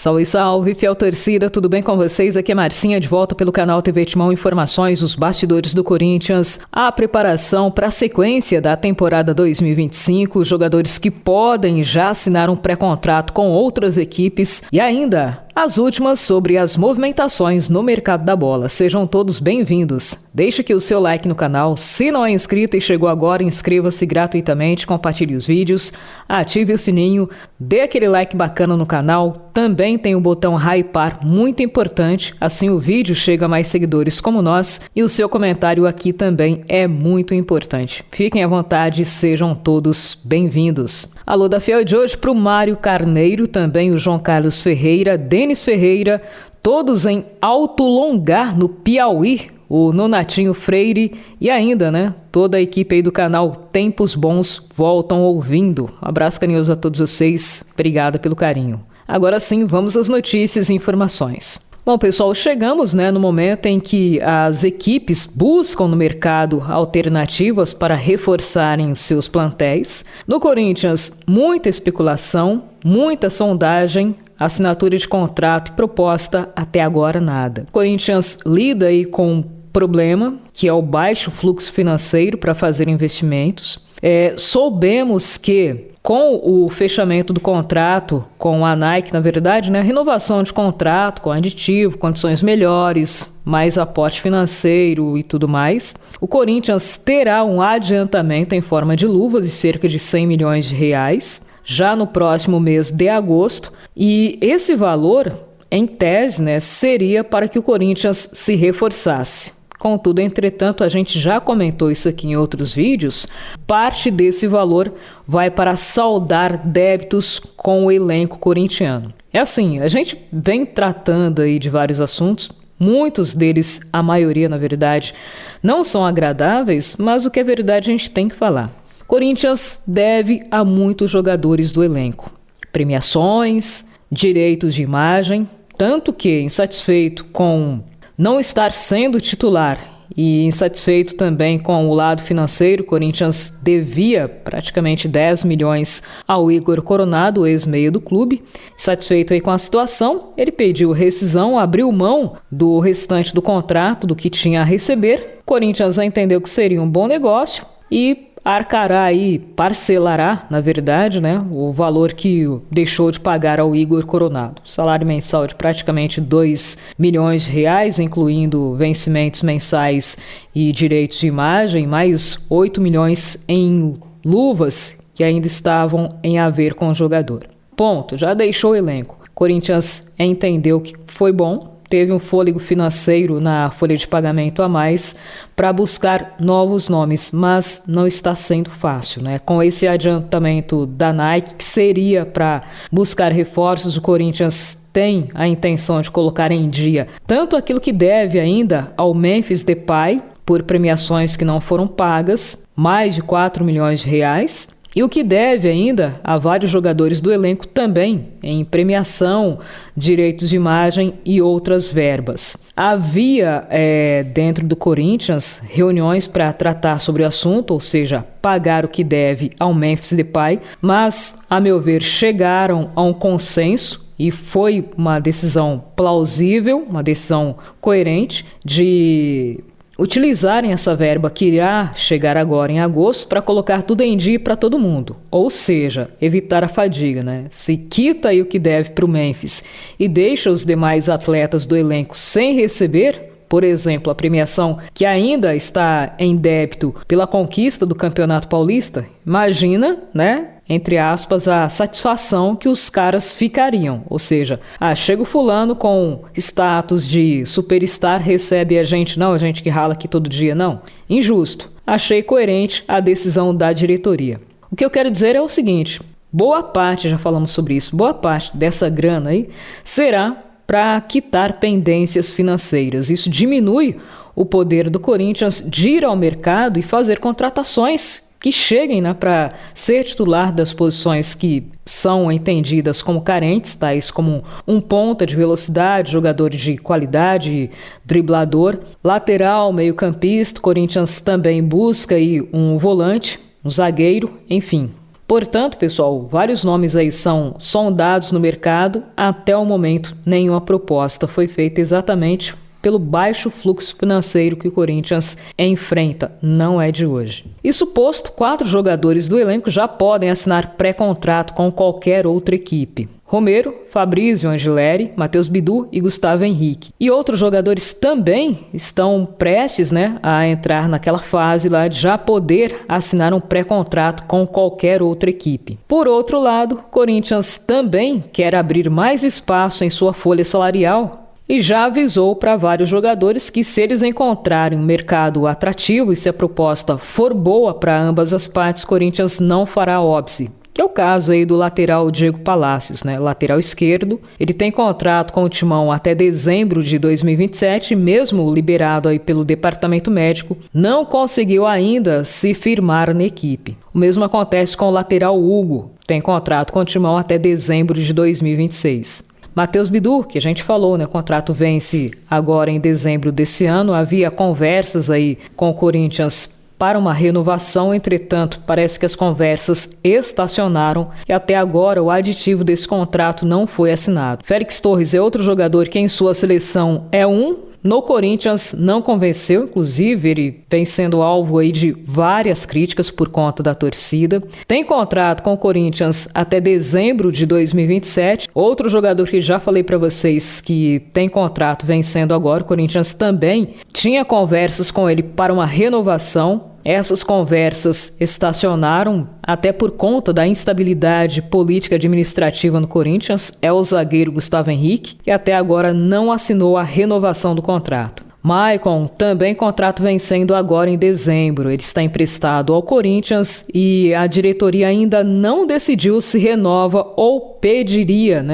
Salve, salve, fiel torcida, tudo bem com vocês? Aqui é Marcinha, de volta pelo canal TV Timão, informações dos bastidores do Corinthians, a preparação para a sequência da temporada 2025, os jogadores que podem já assinar um pré-contrato com outras equipes e ainda as últimas sobre as movimentações no mercado da bola. Sejam todos bem-vindos. Deixe aqui o seu like no canal. Se não é inscrito e chegou agora, inscreva-se gratuitamente, compartilhe os vídeos, ative o sininho, dê aquele like bacana no canal. Também tem o botão hypar, muito importante, assim o vídeo chega a mais seguidores como nós e o seu comentário aqui também é muito importante. Fiquem à vontade, sejam todos bem-vindos. Alô da Fiel de hoje para o Mário Carneiro, também o João Carlos Ferreira, Denis Ferreira, todos em Alto Longar, no Piauí, o Nonatinho Freire e ainda, toda a equipe aí do canal Tempos Bons voltam ouvindo. Abraço carinhoso a todos vocês, obrigada pelo carinho. Agora sim, vamos às notícias e informações. Bom, pessoal, chegamos no momento em que as equipes buscam no mercado alternativas para reforçarem seus plantéis. No Corinthians, muita especulação, muita sondagem, assinatura de contrato e proposta, até agora nada. O Corinthians lida aí com um problema, que é o baixo fluxo financeiro para fazer investimentos. Soubemos que com o fechamento do contrato com a Nike, na verdade, a renovação de contrato com aditivo, condições melhores, mais aporte financeiro e tudo mais, o Corinthians terá um adiantamento em forma de luvas de cerca de 100 milhões de reais, já no próximo mês de agosto, e esse valor, em tese, seria para que o Corinthians se reforçasse. Contudo, entretanto, a gente já comentou isso aqui em outros vídeos, parte desse valor vai para saldar débitos com o elenco corintiano. É assim, a gente vem tratando aí de vários assuntos, muitos deles, a maioria na verdade, não são agradáveis, mas o que é verdade a gente tem que falar. Corinthians deve a muitos jogadores do elenco, premiações, direitos de imagem, tanto que insatisfeito com não estar sendo titular e insatisfeito também com o lado financeiro, o Corinthians devia praticamente 10 milhões ao Igor Coronado, ex-meia do clube. Satisfeito aí com a situação, ele pediu rescisão, abriu mão do restante do contrato, do que tinha a receber. O Corinthians entendeu que seria um bom negócio e arcará aí, parcelará, na verdade, o valor que deixou de pagar ao Igor Coronado. Salário mensal de praticamente 2 milhões de reais, incluindo vencimentos mensais e direitos de imagem, mais 8 milhões em luvas que ainda estavam em haver com o jogador. Ponto, já deixou o elenco. Corinthians entendeu que foi bom, teve um fôlego financeiro na folha de pagamento a mais para buscar novos nomes, mas não está sendo fácil, Com esse adiantamento da Nike, que seria para buscar reforços, o Corinthians tem a intenção de colocar em dia tanto aquilo que deve ainda ao Memphis Depay, por premiações que não foram pagas, mais de 4 milhões de reais, e o que deve ainda a vários jogadores do elenco também, em premiação, direitos de imagem e outras verbas. Havia dentro do Corinthians reuniões para tratar sobre o assunto, ou seja, pagar o que deve ao Memphis Depay, mas, a meu ver, chegaram a um consenso e foi uma decisão plausível, uma decisão coerente de utilizarem essa verba que irá chegar agora em agosto para colocar tudo em dia para todo mundo, ou seja, evitar a fadiga, Se quita aí o que deve para o Memphis e deixa os demais atletas do elenco sem receber, por exemplo, a premiação que ainda está em débito pela conquista do Campeonato Paulista, imagina, entre aspas, a satisfação que os caras ficariam. Ou seja, chega o fulano com status de superstar, recebe a gente que rala aqui todo dia, não. Injusto. Achei coerente a decisão da diretoria. O que eu quero dizer é o seguinte, boa parte, já falamos sobre isso, boa parte dessa grana aí será para quitar pendências financeiras. Isso diminui o poder do Corinthians de ir ao mercado e fazer contratações que cheguem para ser titular das posições que são entendidas como carentes, tais como um ponta de velocidade, jogador de qualidade, driblador, lateral, meio-campista. O Corinthians também busca aí um volante, um zagueiro, enfim. Portanto, pessoal, vários nomes aí são sondados no mercado. Até o momento, nenhuma proposta foi feita exatamente pelo baixo fluxo financeiro que o Corinthians enfrenta, não é de hoje. Isso posto, 4 jogadores do elenco já podem assinar pré-contrato com qualquer outra equipe. Romero, Fabrício Angileri, Matheus Bidu e Gustavo Henrique. E outros jogadores também estão prestes, a entrar naquela fase lá de já poder assinar um pré-contrato com qualquer outra equipe. Por outro lado, Corinthians também quer abrir mais espaço em sua folha salarial e já avisou para vários jogadores que, se eles encontrarem um mercado atrativo e se a proposta for boa para ambas as partes, Corinthians não fará óbice. Que é o caso aí do lateral Diego Palacios, lateral esquerdo. Ele tem contrato com o Timão até dezembro de 2027, mesmo liberado aí pelo departamento médico, não conseguiu ainda se firmar na equipe. O mesmo acontece com o lateral Hugo, tem contrato com o Timão até dezembro de 2026. Matheus Bidu, que a gente falou, o contrato vence agora em dezembro desse ano. Havia conversas aí com o Corinthians para uma renovação, entretanto, parece que as conversas estacionaram e até agora o aditivo desse contrato não foi assinado. Félix Torres é outro jogador que em sua seleção é no Corinthians não convenceu, inclusive ele vem sendo alvo aí de várias críticas por conta da torcida. Tem contrato com o Corinthians até dezembro de 2027. Outro jogador que já falei para vocês que tem contrato vencendo agora, o Corinthians também tinha conversas com ele para uma renovação. Essas conversas estacionaram até por conta da instabilidade política administrativa no Corinthians. É o zagueiro Gustavo Henrique, que até agora não assinou a renovação do contrato. Maicon, também contrato vencendo agora em dezembro. Ele está emprestado ao Corinthians e a diretoria ainda não decidiu se renova ou pediria,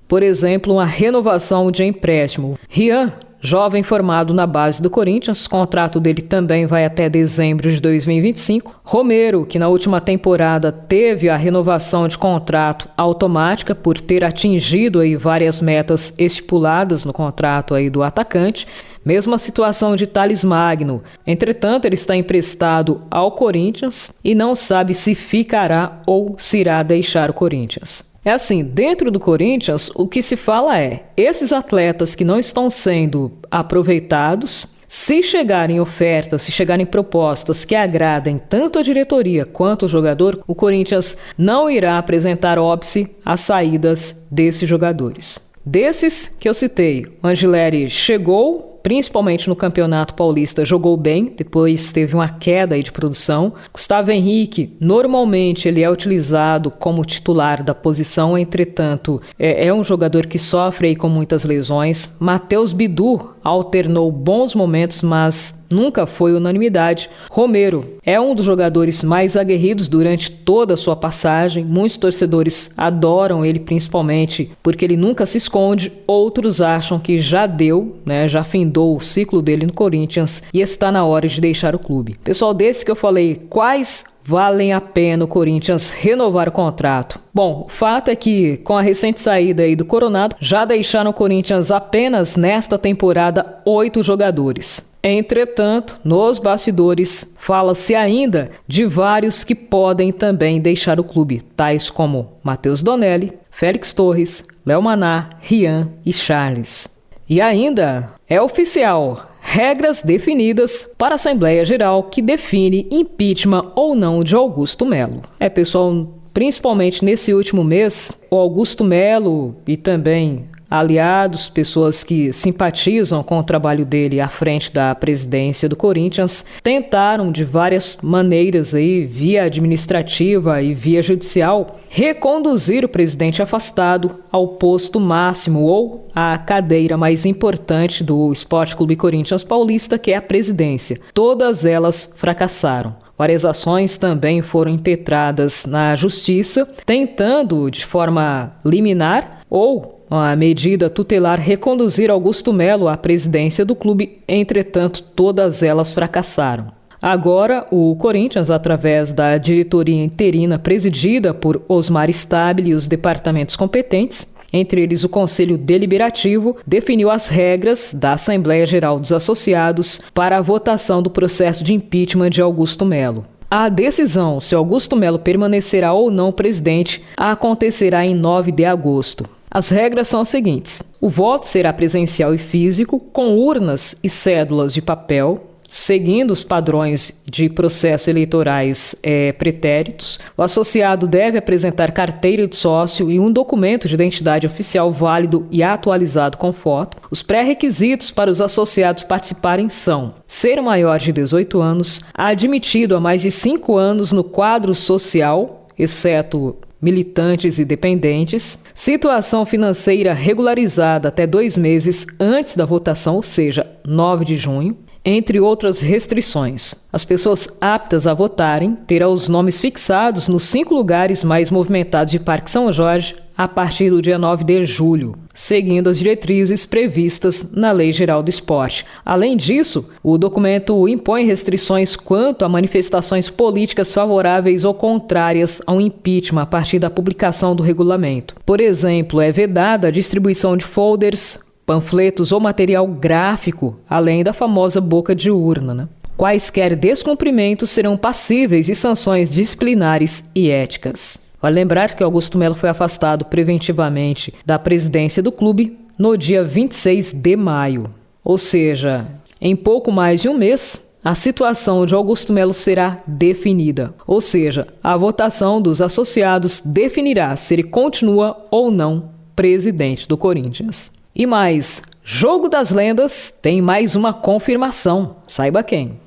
por exemplo, uma renovação de empréstimo. Rian, jovem formado na base do Corinthians, o contrato dele também vai até dezembro de 2025. Romero, que na última temporada teve a renovação de contrato automática por ter atingido aí várias metas estipuladas no contrato aí do atacante. Mesma situação de Thales Magno. Entretanto, ele está emprestado ao Corinthians e não sabe se ficará ou se irá deixar o Corinthians. É assim, dentro do Corinthians, o que se fala é, esses atletas que não estão sendo aproveitados, se chegarem ofertas, se chegarem propostas que agradem tanto a diretoria quanto o jogador, o Corinthians não irá apresentar óbice às saídas desses jogadores. Desses que eu citei, o Angileri chegou, principalmente no Campeonato Paulista, jogou bem, depois teve uma queda aí de produção. Gustavo Henrique, normalmente ele é utilizado como titular da posição, entretanto, é um jogador que sofre aí com muitas lesões. Matheus Bidu alternou bons momentos, mas nunca foi unanimidade. Romero é um dos jogadores mais aguerridos durante toda a sua passagem. Muitos torcedores adoram ele, principalmente porque ele nunca se esconde. Outros acham que já deu, já findou o ciclo dele no Corinthians e está na hora de deixar o clube. Pessoal, desses que eu falei, quais valem a pena o Corinthians renovar o contrato? Bom, o fato é que com a recente saída aí do Coronado, já deixaram o Corinthians apenas nesta temporada 8 jogadores. Entretanto, nos bastidores, fala-se ainda de vários que podem também deixar o clube, tais como Matheus Donelli, Félix Torres, Léo Maná, Rian e Charles. E ainda é oficial, regras definidas para a Assembleia Geral que define impeachment ou não de Augusto Melo. Pessoal, principalmente nesse último mês, o Augusto Melo e também aliados, pessoas que simpatizam com o trabalho dele à frente da presidência do Corinthians, tentaram de várias maneiras aí, via administrativa e via judicial, reconduzir o presidente afastado ao posto máximo ou à cadeira mais importante do Esporte Clube Corinthians Paulista, que é a presidência. Todas elas fracassaram. Várias ações também foram impetradas na justiça, tentando de forma liminar ou a medida tutelar reconduzir Augusto Melo à presidência do clube, entretanto, todas elas fracassaram. Agora, o Corinthians, através da diretoria interina presidida por Osmar Stabile e os departamentos competentes, entre eles o Conselho Deliberativo, definiu as regras da Assembleia Geral dos Associados para a votação do processo de impeachment de Augusto Melo. A decisão se Augusto Melo permanecerá ou não presidente acontecerá em 9 de agosto. As regras são as seguintes: o voto será presencial e físico, com urnas e cédulas de papel, seguindo os padrões de processos eleitorais pretéritos. O associado deve apresentar carteira de sócio e um documento de identidade oficial válido e atualizado com foto. Os pré-requisitos para os associados participarem são: ser maior de 18 anos, admitido há mais de 5 anos no quadro social, exceto militantes e dependentes, situação financeira regularizada até 2 meses antes da votação, ou seja, 9 de junho, entre outras restrições. As pessoas aptas a votarem terão os nomes fixados nos 5 lugares mais movimentados de Parque São Jorge a partir do dia 9 de julho, seguindo as diretrizes previstas na Lei Geral do Esporte. Além disso, o documento impõe restrições quanto a manifestações políticas favoráveis ou contrárias ao impeachment a partir da publicação do regulamento. Por exemplo, é vedada a distribuição de folders, panfletos ou material gráfico, além da famosa boca de urna. Quaisquer descumprimentos serão passíveis de sanções disciplinares e éticas. Vale lembrar que Augusto Melo foi afastado preventivamente da presidência do clube no dia 26 de maio. Ou seja, em pouco mais de um mês, a situação de Augusto Melo será definida. Ou seja, a votação dos associados definirá se ele continua ou não presidente do Corinthians. E mais, Jogo das Lendas tem mais uma confirmação, saiba quem.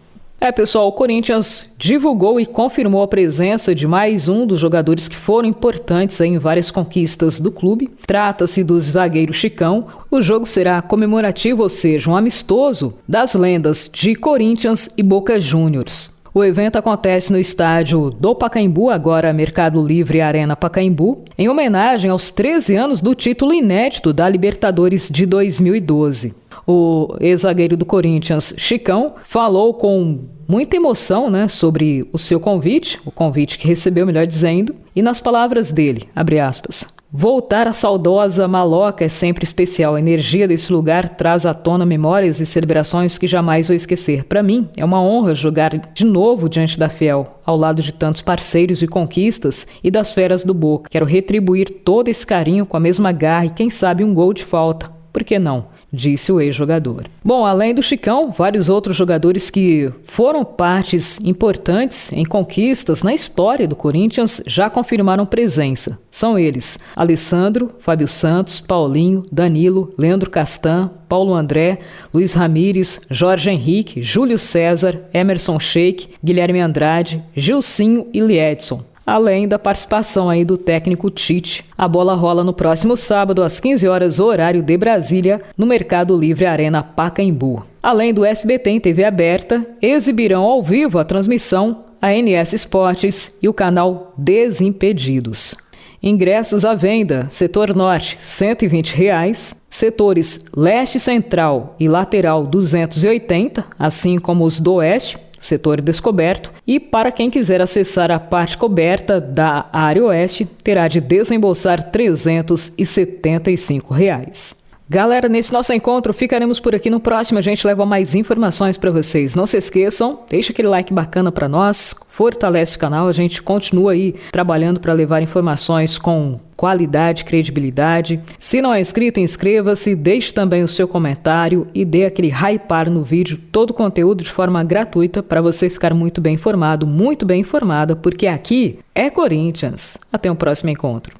Pessoal, o Corinthians divulgou e confirmou a presença de mais um dos jogadores que foram importantes em várias conquistas do clube. Trata-se do zagueiro Chicão. O jogo será comemorativo, ou seja, um amistoso das lendas de Corinthians e Boca Juniors. O evento acontece no estádio do Pacaembu, agora Mercado Livre Arena Pacaembu, em homenagem aos 13 anos do título inédito da Libertadores de 2012. O ex-zagueiro do Corinthians, Chicão, falou com muita emoção, sobre o seu convite, o convite que recebeu, melhor dizendo, e nas palavras dele, abre aspas, voltar à saudosa Maloca é sempre especial. A energia desse lugar traz à tona memórias e celebrações que jamais vou esquecer. Para mim, é uma honra jogar de novo diante da Fiel, ao lado de tantos parceiros e conquistas e das feras do Boca. Quero retribuir todo esse carinho com a mesma garra e quem sabe um gol de falta. Por que não? Disse o ex-jogador. Bom, além do Chicão, vários outros jogadores que foram partes importantes em conquistas na história do Corinthians já confirmaram presença. São eles: Alessandro, Fábio Santos, Paulinho, Danilo, Leandro Castan, Paulo André, Luiz Ramires, Jorge Henrique, Júlio César, Emerson Sheik, Guilherme Andrade, Gilcinho e Liedson. Além da participação aí do técnico Tite. A bola rola no próximo sábado, às 15 horas, horário de Brasília, no Mercado Livre Arena Pacaembu. Além do SBT em TV aberta, exibirão ao vivo a transmissão a NS Esportes e o canal Desimpedidos. Ingressos à venda: setor norte, R$ 120, setores leste central e lateral, R$ 280, assim como os do oeste, setor descoberto, e para quem quiser acessar a parte coberta da área oeste, terá de desembolsar R$ 375. Galera, nesse nosso encontro ficaremos por aqui. No próximo a gente leva mais informações para vocês. Não se esqueçam, deixa aquele like bacana para nós, fortalece o canal, a gente continua aí trabalhando para levar informações com qualidade, credibilidade. Se não é inscrito, inscreva-se, deixe também o seu comentário e dê aquele hypar no vídeo, todo o conteúdo de forma gratuita para você ficar muito bem informado, muito bem informada, porque aqui é Corinthians. Até o próximo encontro.